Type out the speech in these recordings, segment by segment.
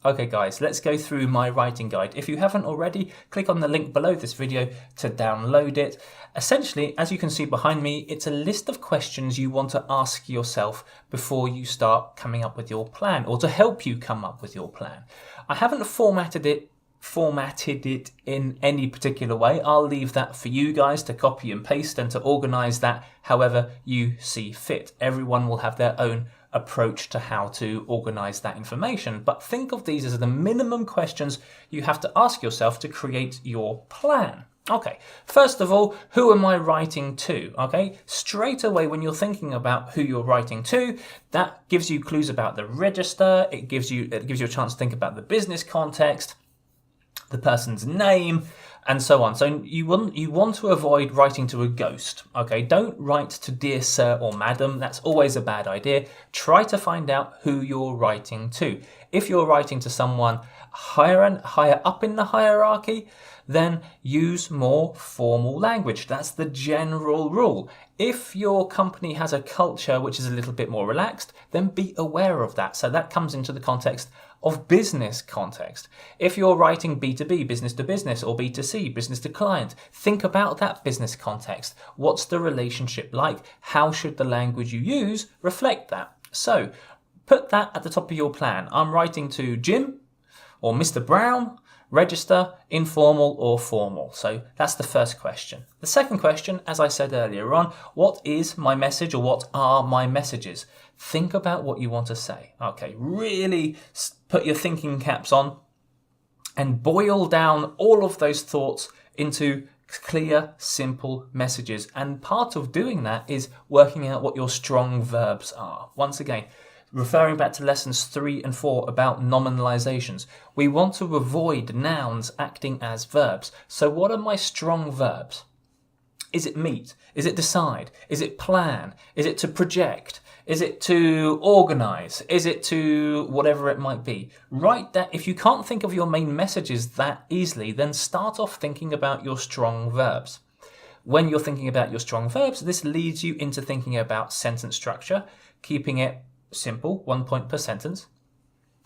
Okay guys, let's go through my writing guide. If you haven't already, click on the link below this video to download it. Essentially, as you can see behind me, it's a list of questions you want to ask yourself before you start coming up with your plan, or to help you come up with your plan. I haven't formatted it in any particular way. I'll leave that for you guys to copy and paste and to organize that however you see fit. Everyone will have their own approach to how to organize that information, but think of these as the minimum questions you have to ask yourself to create your plan. Okay, first of all, who am I writing to? Okay, straight away when you're thinking about who you're writing to, that gives you clues about the register. It gives you a chance to think about the business context, the person's name, and so on. So you want to avoid writing to a ghost. Okay, don't write to dear sir or madam. That's always a bad idea. Try to find out who you're writing to. If you're writing to someone higher up in the hierarchy, then use more formal language. That's the general rule. If your company has a culture which is a little bit more relaxed, then be aware of that. So that comes into the context of business context. If you're writing B2B, business to business, or B2C, business to client, think about that business context. What's the relationship like? How should the language you use reflect that? So put that at the top of your plan. I'm writing to Jim or Mr. Brown, register, informal or formal. So that's the first question. The second question, as I said earlier on, what is my message, or what are my messages? Think about what you want to say. Okay, really put your thinking caps on and boil down all of those thoughts into clear, simple messages. And part of doing that is working out what your strong verbs are. Once again, referring back to lessons 3 and 4 about nominalizations, we want to avoid nouns acting as verbs. So what are my strong verbs? Is it meet? Is it decide? Is it plan? Is it to project? Is it to organize? Is it to whatever it might be? Write that. If you can't think of your main messages that easily, then start off thinking about your strong verbs. When you're thinking about your strong verbs, this leads you into thinking about sentence structure, keeping it simple, 1 point per sentence.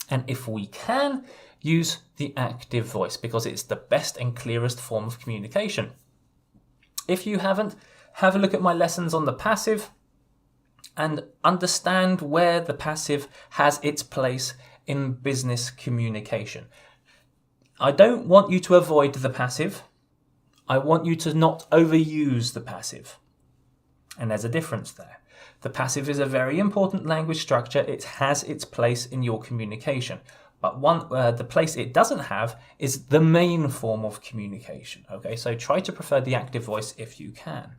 And if we can, use the active voice, because it's the best and clearest form of communication. If you haven't, have a look at my lessons on the passive and understand where the passive has its place in business communication. I don't want you to avoid the passive. I want you to not overuse the passive. And there's a difference there. The passive is a very important language structure. It has its place in your communication. But the place it doesn't have is the main form of communication. Okay, so try to prefer the active voice if you can.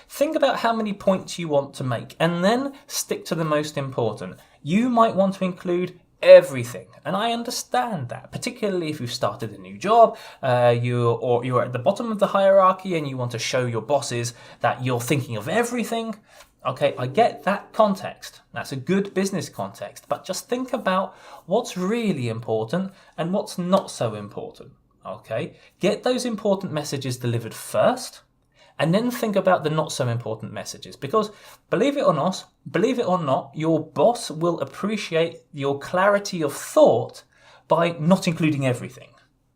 Think about how many points you want to make, and then stick to the most important. You might want to include everything, and I understand that, particularly if you've started a new job, you're at the bottom of the hierarchy and you want to show your bosses that you're thinking of everything. Okay, I get that context. That's a good business context, but just think about what's really important and what's not so important. Okay, get those important messages delivered first, and then think about the not so important messages, because believe it or not, your boss will appreciate your clarity of thought by not including everything.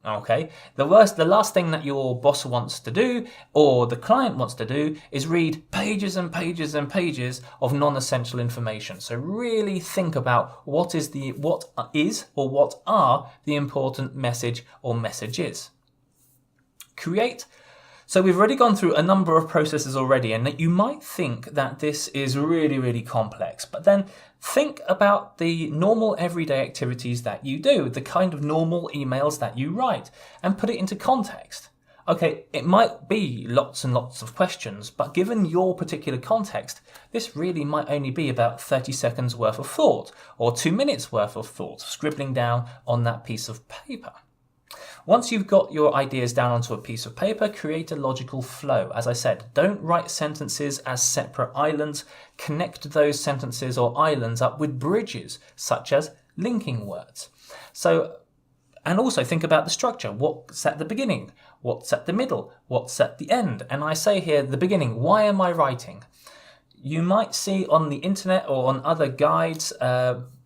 Okay, the last thing that your boss wants to do, or the client wants to do, is read pages and pages and pages of non-essential information. So really think about what are the important message or messages. So we've already gone through a number of processes already, and that you might think that this is really, really complex, but then think about the normal everyday activities that you do, the kind of normal emails that you write, and put it into context. Okay, it might be lots and lots of questions, but given your particular context, this really might only be about 30 seconds worth of thought, or 2 minutes worth of thought, scribbling down on that piece of paper. Once you've got your ideas down onto a piece of paper, create a logical flow. As I said, don't write sentences as separate islands. Connect those sentences or islands up with bridges, such as linking words. And also think about the structure. What's at the beginning? What's at the middle? What's at the end? And I say here, the beginning, why am I writing? You might see on the internet or on other guides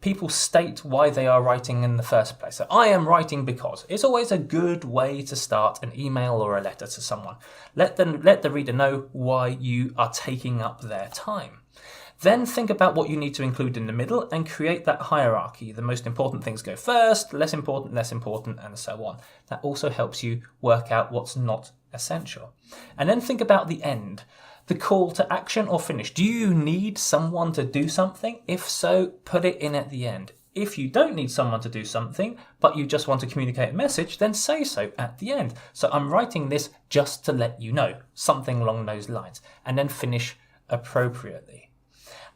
people state why they are writing in the first place. So I am writing because. It's always a good way to start an email or a letter to someone. Let the reader know why you are taking up their time. Then think about what you need to include in the middle and create that hierarchy. The most important things go first, less important, and so on. That also helps you work out what's not essential. And then think about the end, the call to action or finish. Do you need someone to do something? If so, put it in at the end. If you don't need someone to do something, but you just want to communicate a message, then say so at the end. So I'm writing this just to let you know, something along those lines, and then finish appropriately.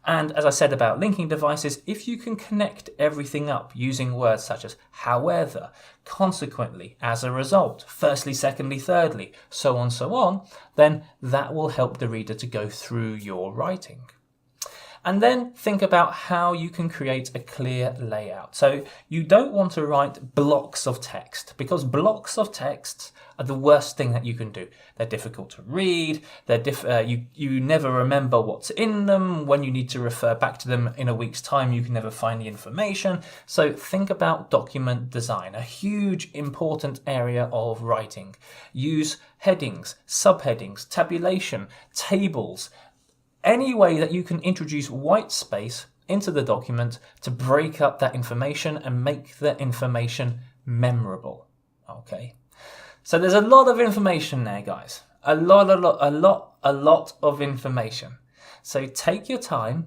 And as I said about linking devices, if you can connect everything up using words such as however, consequently, as a result, firstly, secondly, thirdly, so on, then that will help the reader to go through your writing. And then think about how you can create a clear layout. So you don't want to write blocks of text, because blocks of text are the worst thing that you can do. They're difficult to read. You never remember what's in them. When you need to refer back to them in a week's time, you can never find the information. So think about document design, a huge important area of writing. Use headings, subheadings, tabulation, tables, any way that you can introduce white space into the document to break up that information and make the information memorable. Okay, so there's a lot of information there, guys. A lot of information. So take your time,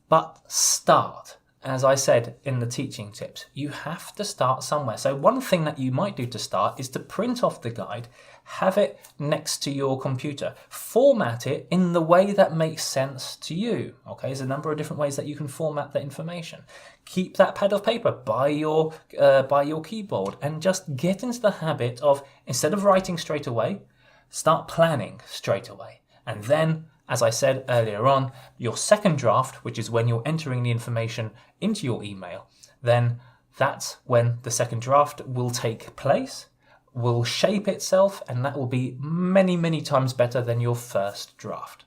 but start. As I said in the teaching tips, you have to start somewhere. So one thing that you might do to start is to print off the guide, have it next to your computer, format it in the way that makes sense to you. Okay, there's a number of different ways that you can format the information. Keep that pad of paper by your keyboard and just get into the habit of, instead of writing straight away, start planning straight away. And then, as I said earlier on, your second draft, which is when you're entering the information into your email, then that's when the second draft will take place, will shape itself, and that will be many, many times better than your first draft.